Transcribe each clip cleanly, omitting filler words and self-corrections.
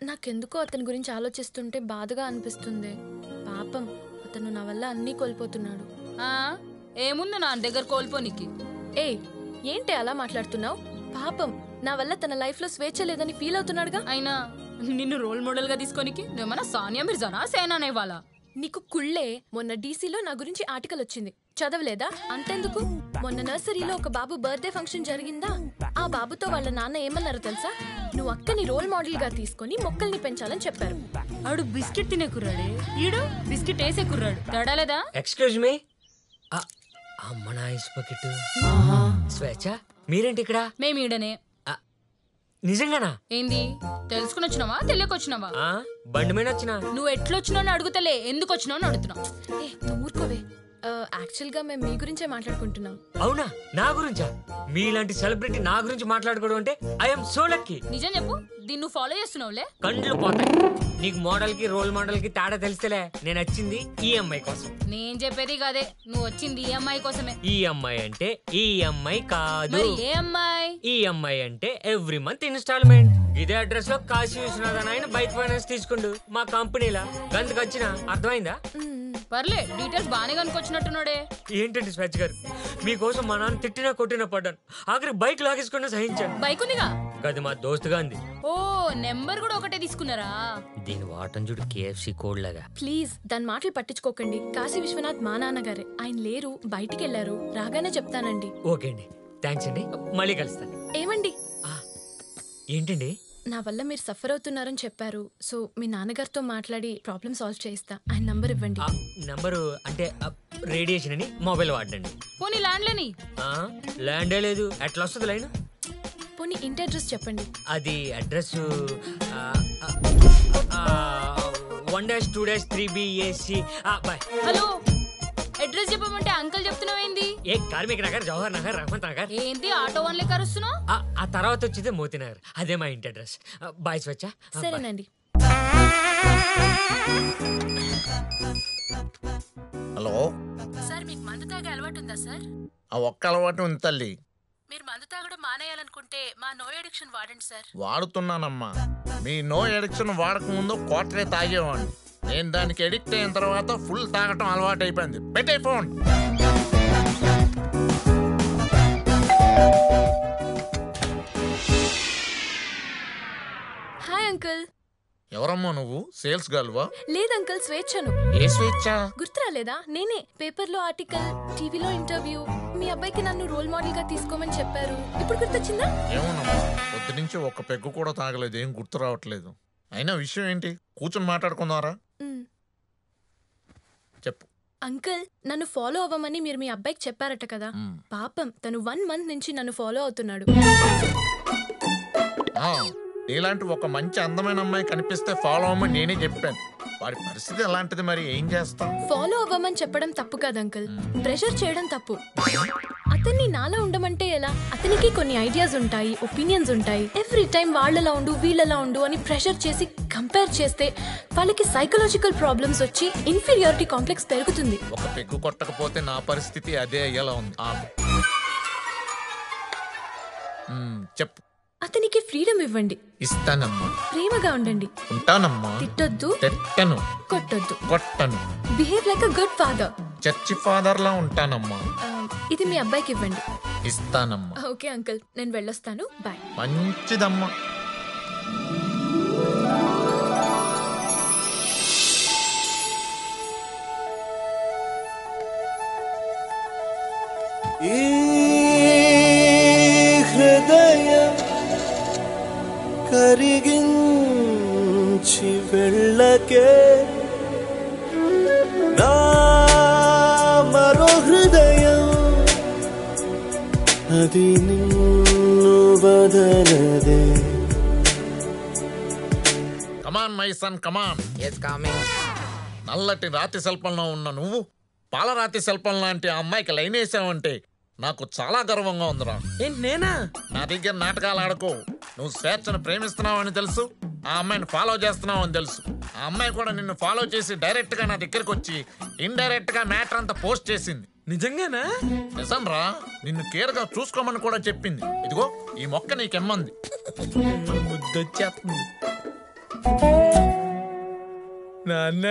నాకెందుకో అతని గురించి ఆలోచిస్తుంటే బాధగా అనిపిస్తుంది. పాపం అతను నా వల్ల అన్నీ కోల్పోతున్నాడు. ఏముంది నా దగ్గర కోల్పోనికి? ఏంటి అలా మాట్లాడుతున్నావు? పాపం నా వల్ల తన లైఫ్ లో స్వేచ్ఛ లేదని ఫీల్ అవుతున్నాడుగా. అయినా నిన్ను రోల్ మోడల్ గా తీసుకోనికి నువ్వేమన్నా సానియా మిర్జానా సేనానే వాళ్ళ? నీకు కుళ్ళే. మొన్న డీసీలో నా గురించి ఆర్టికల్ వచ్చింది, చదవలేదా? అంతెందుకు, మొన్న నర్సరీలో ఒక బాబు బర్త్డే ఫంక్షన్ జరిగిందా? ఆ బాబుతో వాళ్ళ నాన్న ఏమన్నారో తెలుసా? నువ్వు అక్కని రోల్ మోడల్ గా తీసుకొని మొక్కల్ని పెంచాలని చెప్పారు. ఆడు బిస్కెట్ తినే కుర్రాడే, ఈడు బిస్కెట్ వేసే కుర్రాడు. తేడాలేదా? Excuse me. అమ్మ నా ఐస్ బకెట్. స్వేచ్ఛ, మీరేంటి ఇక్కడ? మేము ఈడనే. నిజంగానా? ఏంది తెలుసుకుని వచ్చినావా తెలియకొచ్చినావా? బండి మీద వచ్చినా. నువ్వు ఎట్లొచ్చినావు అడుగుతలే, ఎందుకు వచ్చినావు అడుగుతున్నావు. ఊరుకోవే. యాక్చువల్ గా మేము మీ గురించే మాట్లాడుకుంటున్నాం. అవునా? నా గురించా? మీలాంటి సెలబ్రిటీ నా గురించి మాట్లాడుకోవడం అంటే ఐఎమ్ సో లక్కీ. నిజం చెప్పు, దీన్ని నువ్వు ఫాలో చేస్తున్నావులే? కండ్లు పోతాయి. నీకు మోడల్ కి రోల్ మోడల్ కి తేడా తెలిస్తేలే. నేను వచ్చింది ఈఎంఐ కోసం. నేను చెప్పేది కాదే, నువ్వు వచ్చింది ఈఎంఐ కోసమే. ఈఎంఐ అంటే ఈఎంఐ కాదు. ఈఎంఐ అంటే ఎవ్రీ మంత్ ఇన్స్టాల్మెంట్. ఇదే అడ్రస్ లో కాశీ విశ్వనాథన్ ఆయన బైక్ ఫైనాన్స్ తీసుకుండు మా కంపెనీలా. గంతకు వచ్చిన అర్థమైందా? పర్లే, డీటెయిల్స్ బానే కనుకొచ్చినట్టున్నాడే. ఏంటండి స్వచ్ఛ గారు, మీకోసం మా నాన్న తిట్టినా కొట్టినా పడ్డాను. ఆఖరి బైక్ లాగేసుకున్నా సహించాను. బైక్ ఉందిగా? గది మా దోస్తుగా ఉంది. ఓ, నెంబర్ కూడా ఒకటే తీసుకున్నారా? దీని వాటం చూడు కేఎఫ్సి కోడ్ లాగా. ప్లీజ్ దాని మాటలు పట్టించుకోకండి. కాశీ విశ్వనాథ్ మా నాన్నగారే. ఆయన లేరు, బయటికి వెళ్లారు. రాగానే చెప్తానండి. ఓకే అండి, థ్యాంక్స్ అండి. మళ్ళీ కలుస్తాను. ఏమండి? ఏంటండి? నా వల్ల మీరు సఫర్ అవుతున్నారని చెప్పారు. సో మీ నాన్నగారితో మాట్లాడి ప్రాబ్లమ్ సాల్వ్ చేయిస్తా. ఆయన నంబర్ ఇవ్వండి. నంబరు అంటే రేడియేషన్ అని మొబైల్ వాడండి. పోనీ ల్యాండ్లేని? ల్యాండే లేదు, ఎట్లా వస్తుంది లైన్? పోనీ ఇంటి అడ్రస్ చెప్పండి. అది address 1-2-3BAC. Bye. Hello, address చెప్పమంటే అంకల్ చెప్తున్నావేంది? ఏ కార్మిక్ నగర్, జవహర్ నగర్, రహమత్ నగర్. ఏంటి ఆటో వన్లే కరుస్తున్నావు? ఆ తర్వాత వచ్చేది మోతీ నగర్. అదే మా ఇంటి అడ్రస్. బాయ్ స్వచ్ఛ. సరేనండి. హలో సార్, మీకు మందు తాగే అలవాటు ఉందా సార్? ఆ ఒక్క అలవాటు ఉంది తల్లి. మీరు మందు తాగడం మానేయాలనుకుంటే మా నో ఎడిక్షన్ వాడండి సార్. వాడుతున్నానమ్మా. మీ నో ఎడిక్షన్ వాడక ముందు క్వార్టరే తాగేవాడిని. నేను దానికి ఎడిక్ట్ అయిన తర్వాత ఫుల్ తాగటం అలవాటు అయిపోయింది. పెట్టే ఫోన్. Hi uncle. ఎవరమ్మా నువ్వు? సేల్స్ గర్ల్వా? లేదు అంకుల్, స్వేచ్ఛను. ఏ స్వేచ్ఛ? గుర్తురాలేదా? నేనే. పేపర్లో ఆర్టికల్, టీవీలో ఇంటర్వ్యూ. మీ అబ్బాయికి నన్ను రోల్ మోడల్ గా తీసుకోమని చెప్పారు. ఇప్పుడు గుర్తొచ్చిందా? ఏమోనమ్మా, పొద్దు నుంచి ఒక్క పెగ్గు కూడా తాగలేదు. ఏం గుర్తు రావట్లేదు. అయినా విషయం ఏంటి? కూర్చొని మాట్లాడుకుందారా? చెప్పు. అంకుల్, నన్ను ఫాలో అవ్వమని మీరు మీ అబ్బాయికి చెప్పారట కదా. పాపం తను 1 month నుంచి నన్ను ఫాలో అవుతున్నాడు. నీలాంటి ఒక మంచి అందమైన అమ్మాయి కనిపిస్తే ఫాలో అవ్వమని నేనే చెప్పాను. వాడి పరిస్థితి ఎలాంటిది, మరి ఏం చేస్తాం? ఫాలో అవ్వమని చెప్పడం తప్పు కాదు అంకుల్, ప్రెషర్ చేయడం తప్పు. అతన్ని నాలా ఉండమంటే ఎలా? అతనికి కొన్ని ఐడియాస్ ఉంటాయి, ఒపీనియన్స్ ఉంటాయి. ఎవ్రీ టైం వాళ్ళలా ఉండు, వీళ్ళలా ఉండు అని ప్రెషర్ చేసి కంపేర్ చేస్తే వాళ్ళకి సైకలాజికల్ ప్రాబ్లమ్స్ వచ్చి ఇన్ఫీరియారిటీ కాంప్లెక్స్ పెరుగుతుంది. ఒక పెగ్గు కొట్టకపోతే నా పరిస్థితి అదే అయ్యేలా ఉంది. చెప్పు. అతనికి ఫ్రీడమ్ ఇవ్వండి. ఇస్తానమ్మా. ప్రేమగా ఉండండి. ఉంటానమ్మా. తిట్టొద్దు, తిట్టను. కొట్టొద్దు. కొట్టను. Behave like a good father. చర్చి ఫాదర్ లా ఉంటానమ్మా. ఇది మీ అబ్బాయికి ఇవ్వండి. ఇస్తానమ్మా. ఓకే అంకుల్, నేను వెళ్ళొస్తాను. బాయ్. మంచిదమ్మా. హృదయం కరిగించి వెళ్ళకే నా మరో హృదయం అది నిన్ను బదలదే. కమాన్ మై సన్, కమాన్. నల్లటి రాతి శిల్పంలో ఉన్న నువ్వు పాలరాతి శిల్పం లాంటి ఆ అమ్మాయికి లైన్ వేసావంటే నాకు చాలా గర్వంగా ఉందిరా. ఏంటి నేనా? నా దగ్గర నాటకాలు ఆడకో. నువ్వు స్వేచ్ఛను ప్రేమిస్తున్నావని తెలుసు, ఆ అమ్మాయిని ఫాలో చేస్తున్నావు అని తెలుసు. ఆ అమ్మాయి కూడా నిన్ను ఫాలో చేసి డైరెక్ట్ గా నా దగ్గరకు వచ్చి ఇండైరెక్ట్ గా మ్యాటర్ అంతా పోస్ట్ చేసింది. నిజంగానా? నిజం రా. నిన్ను కేర్ గా చూసుకోమని కూడా చెప్పింది. ఇదిగో ఈ మొక్క నీకెమ్మంది. ముద్దొచ్చేస్తుంది. నాన్న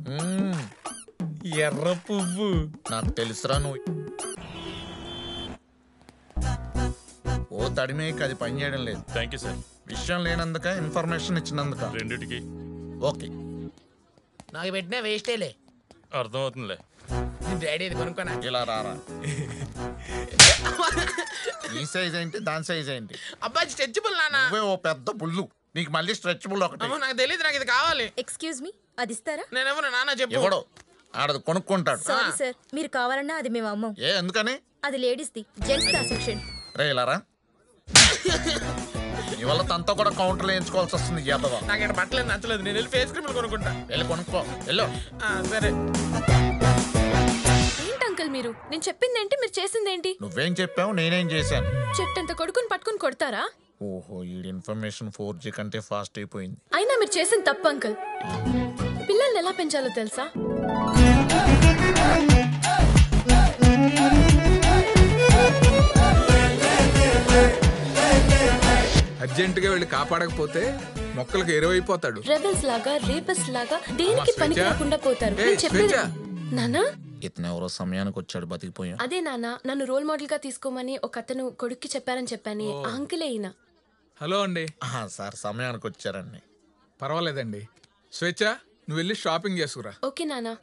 మ్మ్. ఎర్ర పువ్వు. నాకు తెలుసురా నువ్వు ఓ తడిమేకి అది పనిచేయడం లేదు. Thank you sir. విషయం లేనందుక ఇన్ఫర్మేషన్ ఇచ్చినందుక రెండిటికి ఓకే. నాకు పెట్టినా వేస్టేలే. అర్థమవుతుందిలే. డాడీ ఇది కొనుక్కోనా? ఇలా రారా. నీ సైజ్ ఏంటి దాని సైజ్ ఏంటి? అబ్బాయి స్ట్రెచబుల్ నాన్న. నువ్వే ఓ పెద్ద పుల్లు, నీకు మళ్ళీ స్ట్రెచబుల్ ఒకటి. అమ్మో నాకు తెలియదు, నాకు ఇది కావాలి. ఎక్స్క్యూజ్ మీ, అది ఇస్తారా? నేనెవరు నాన్న చెప్పు. ఎవడో ఆడది కొనుక్కుంటాడు. సారీ సార్, మీరు కావాలన్నా అది మేము అమ్మం. ఏ ఎందుకని? అది లేడీస్ ది, జెంట్స్ దా సెక్షన్. రే ఇలా రా. ఇవాళ తనతో కూడా కౌంటర్లు వేయించుకోవాల్సి వస్తుంది. ఎదవా నాకు ఇక్కడ బట్టలేదు నచ్చలేదు, నేను వెళ్ళి ఫేస్ క్రీమ్ కొనుక్కుంటా. వెళ్ళి కొనుక్కో వెళ్ళు. సరే. ఏంటి అంకుల్ మీరు? నేను చెప్పింది ఏంటి, మీరు చేసింది ఏంటి? నువ్వేం చెప్పావు నేనేం చేశాను? చెట్టంత కొడుకుని పట్టుకుని కొడతారా? ఓహో ఈ ఇన్ఫర్మేషన్ 4G కంటే ఫాస్ట్ అయిపోయింది. అయినా మీరు చేసిన తప్పు అంకుల్. పిల్లల్ని ఎలా పెంచాలో తెలుసా? అర్జెంటుగా వెళ్ళి కాపాడకపోతే మొక్కలకు ఎరువైపోతాడు. రెబెల్స్ లాగా రేపస్ లాగా దేనికి పనికి రాకుండా పోతారు. నేను చెప్పేది నానా. ఇతను ఎవరో సమయానికి వచ్చాడు, బతికిపోయా. అదే నాన్న, నన్ను రోల్ మోడల్ గా తీసుకోమని ఒక అతను కొడుక్కి చెప్పారని చెప్పాను. ఆ అంకులే ఈయన. హలో అండి. సార్ సమయానికి వచ్చారండి. పర్వాలేదండి. స్వేచ్ఛ, నువ్వు వెళ్ళి షాపింగ్ చేసుకురా. ఓకే నానా.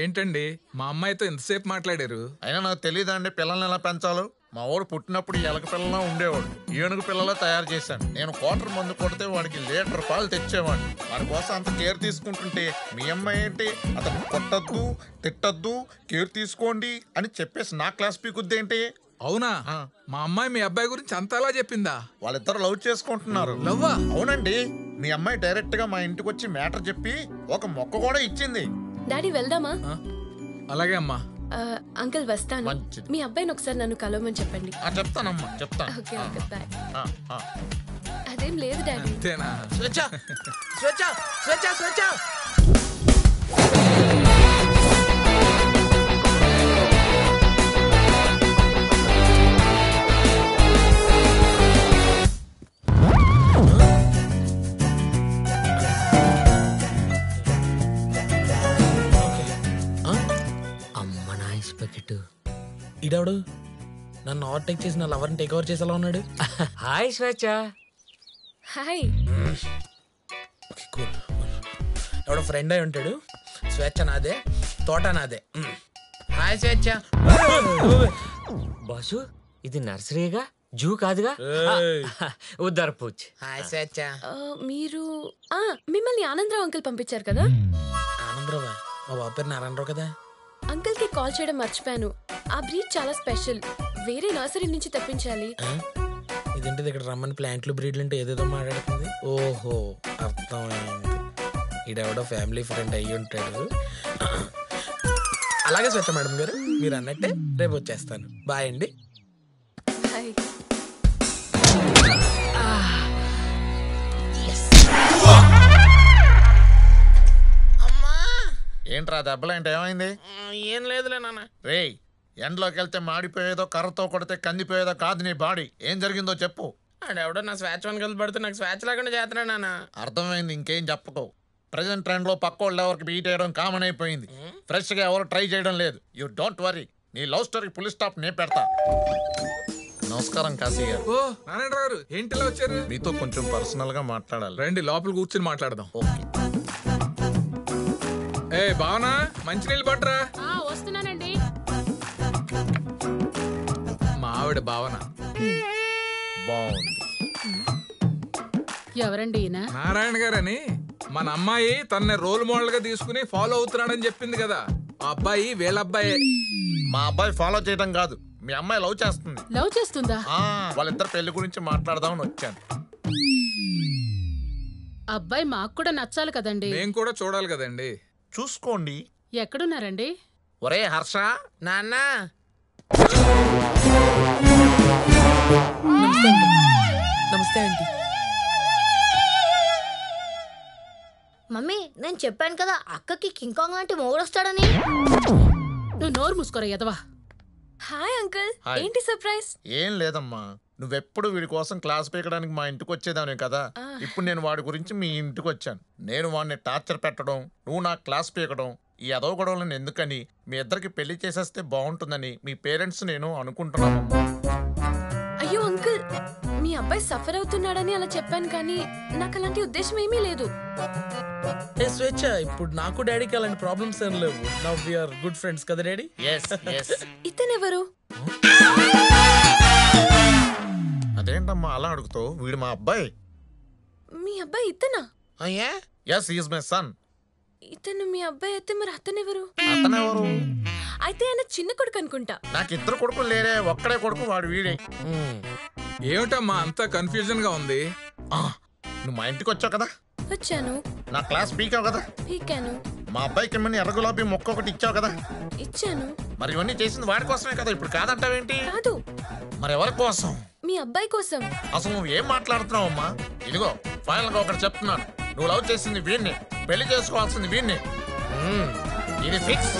ఏంటండి మా అమ్మాయితో ఎంతసేపు మాట్లాడారు? అయినా నాకు తెలియదండి పిల్లల్ని ఎలా పెంచాలో. మా వాడు పుట్టినప్పుడు ఎలక పిల్లలా ఉండేవాడు, ఏనుగు పిల్లలా తయారు చేశాను. నేను క్వార్టర్ మందు కొడితే వాడికి లీటర్ పాలు తెచ్చేవాడిని. వాడి కోసం అంత కేర్ తీసుకుంటుంటే మీ అమ్మాయి ఏంటి అతను కొట్టద్దు తిట్టద్దు కేర్ తీసుకోండి అని చెప్పేసి నా క్లాస్ పీకుద్దేంటి? అవునా? మా అమ్మాయి మీ అబ్బాయి గురించి అంతలా చెప్పిందా? వాళ్ళిద్దరు లవ్ చేసుకుంటున్నారు. లవ్వా? అవునండి. మీ అమ్మాయి డైరెక్ట్ గా మా ఇంటికి వచ్చి మ్యాటర్ చెప్పి ఒక మొక్క కూడా ఇచ్చింది. డాడీ వెళ్దామా? అలాగే అమ్మా. అంకుల్ వస్తాను. మంచిది. మీ అబ్బాయిని ఒకసారి నన్ను కలవమని చెప్పండి. చెప్తానమ్మా చెప్తాను. Okay okay bye. ఆ. అదేం లేదు డాడీ. అంతేనా? స్వేచ్ఛ స్వేచ్ఛ స్వేచ్ఛ స్వేచ్ఛ. ఇడాడు నన్ను ఓవర్టేక్ చేసి నా లవర్ని టేక్ ఓవర్ చేసేలా ఉన్నాడు. హాయ్ స్వేచ్ఛ. హాయ్. ఎవడో ఫ్రెండ్ అయి ఉంటాడు. స్వేచ్ఛ నాదే, తోట నాదే. హాయ్ స్వేచ్ఛ. బాసు ఇది నర్సరీగా, జూ కాదుగా. ఉద్దర్ పూచ్. హాయ్ స్వేచ్ఛ. మీరు మిమ్మల్ని ఆనందరావు అంకుల్ పంపించారు కదా? ఆనందరావు మా బాబు పేరు నారాయణరావు కదా. అంకుల్ కి కాల్ చేయడం మర్చిపోయాను. ఆ బ్రీడ్ చాలా స్పెషల్, వేరే నర్సరీ నుంచి తెప్పించాలి. ఇదేంటిది ఇక్కడ రమ్మని ప్లాంట్లు బ్రీడ్లు అంటే ఏదేదో మాట్లాడుతుంది. ఓహో అర్థమైంది, ఈడెవడో ఫ్యామిలీ ఫ్రెండ్ అయ్యి ఉంటాడు. అలాగే స్వచ్ఛ మేడం గారు, మీరు అన్నట్టే రేపు వచ్చేస్తాను. బాయ్ అండి. హాయ్. ఏంట్రా దెబ్బలేంటి? ఏమైంది? ఏం లేదులే నాన్న. రేయ్ ఎండ్లోకి వెళ్తే మాడిపోయేదో కర్రతో కొడితే కందిపోయేదో కాదు నీ బాడీ. ఏం జరిగిందో చెప్పు. ఆడెవడో నా స్వేచ్ఛ వన్ కలిసి పడితే నాకు స్వేచ్ఛ లేకుండా చేస్తున్నాడు నాన్న. అర్థమైంది, ఇంకేం చెప్పకు. ప్రజెంట్ ట్రెండ్ లో పక్కోళ్ళు ఎవరికి బీట్ చేయడం కామన్ అయిపోయింది. ఫ్రెష్ గా ఎవరు ట్రై చేయడం లేదు. యూ డోంట్ వరీ, నీ లవ్ స్టోరీ ఫుల్ స్టాప్ నే పెడతా. నమస్కారం కాశీ గారు. ఓ నారాయణరావు గారు, ఏంటిలా వచ్చారు? మీతో కొంచెం పర్సనల్ గా మాట్లాడాలి. రండి లోపల కూర్చుని మాట్లాడదాం. ఓకే. ఏ భావన, మంచినీళ్ళు పట్టరా. వస్తున్నానండి. మా ఆవిడ భావన. బాగుంది. ఎవరండి ఈయన? నారాయణ గారని మన అమ్మాయి తన రోల్ మోడల్ గా తీసుకుని ఫాలో అవుతున్నాడని చెప్పింది కదా, ఆ అబ్బాయి వీళ్ళ అబ్బాయే. మా అబ్బాయి ఫాలో చేయడం కాదు, మీ అమ్మాయి లవ్ చేస్తుంది. లవ్ చేస్తుందా? వాళ్ళిద్దరు పెళ్లి గురించి మాట్లాడదామని వచ్చాను. అబ్బాయి మాకు కూడా నచ్చాలి కదండి. నేను కూడా చూడాలి కదండి. చూసుకోండి. ఎక్కడున్నారండి? ఒరే హర్ష. నాన్న నమస్తే అండి. మమ్మీ, నేను చెప్పాను కదా అక్కకి కింగ్ కాంగ్ లాంటి మొగుడు వస్తాడని. నువ్వు నోరు మూసుకోరా ఎదవా. Hi uncle. హాయ్. ఏంటి సర్ప్రైజ్? ఏం లేదమ్మా, నువ్వెప్పుడు వీడి కోసం క్లాస్ పీకడానికి మా ఇంటికి వచ్చేదానే కదా. ఇప్పుడు నేను వాడి గురించి మీ ఇంటికి వచ్చాను. నేను వాడిని టార్చర్ పెట్టడం, నువ్వు నా క్లాస్ పీకడం, ఈ అదవ గొడవలను ఎందుకని మీ ఇద్దరికి పెళ్లి చేసేస్తే బాగుంటుందని మీ పేరెంట్స్ నేను అనుకుంటున్నాను. అయ్యో అంకుల్, మీ అబ్బాయి సఫర్ అవుతున్నాడని అలా చెప్పాను, కానీ నాకు అలాంటి ఉద్దేశం ఏమీ లేదు. ఏ స్వేచ్ఛ, ఇప్పుడు నాకు డాడీకి అలాంటి ప్రాబ్లమ్స్ ఏం లేవు. Now we are good friends కదా డాడీ. ఇతనెవరు? అదేంటమ్మా అలా అడుగుతావు? వీడు మా అబ్బాయి. మీ అబ్బాయి ఇతనా? అయ్యా yes, he is my son. ఇతను మీ అబ్బాయి అయితే మరి అతనెవరు? అతనెవరు? అయితే ఆయన చిన్న కొడుకు అనుకుంటా. నాకు ఇద్దరు కొడుకులు లేరే, ఒక్కడే కొడుకు, వాడు వీడే. ఏమిటమ్మా అంతా కన్ఫ్యూజన్ గా ఉంది? నువ్వు మా ఇంటికి వచ్చావు కదా, వచ్చాను, నా క్లాస్ పీకావు కదా, పీకాను, మా అబ్బాయికి ఏమన్నా ఎర్ర గులాబీ మొక్క ఒకటి ఇచ్చావు కదా. ఇచ్చాను. మరి ఇవన్నీ చేసింది వాడి కోసమే కదా, ఇప్పుడు కాదంటావేంటి? కాదు, మరి ఎవరి కోసం? మీ అబ్బాయి కోసం. అసలు నువ్వు ఏం మాట్లాడుతున్నావు అమ్మా? ఇదిగో ఫైనల్ గా ఒకటి చెప్తున్నాను, నువ్వు లవ్ చేసింది వీడిని, పెళ్లి చేసుకోవాల్సింది వీడిని. ఇది ఫిక్స్.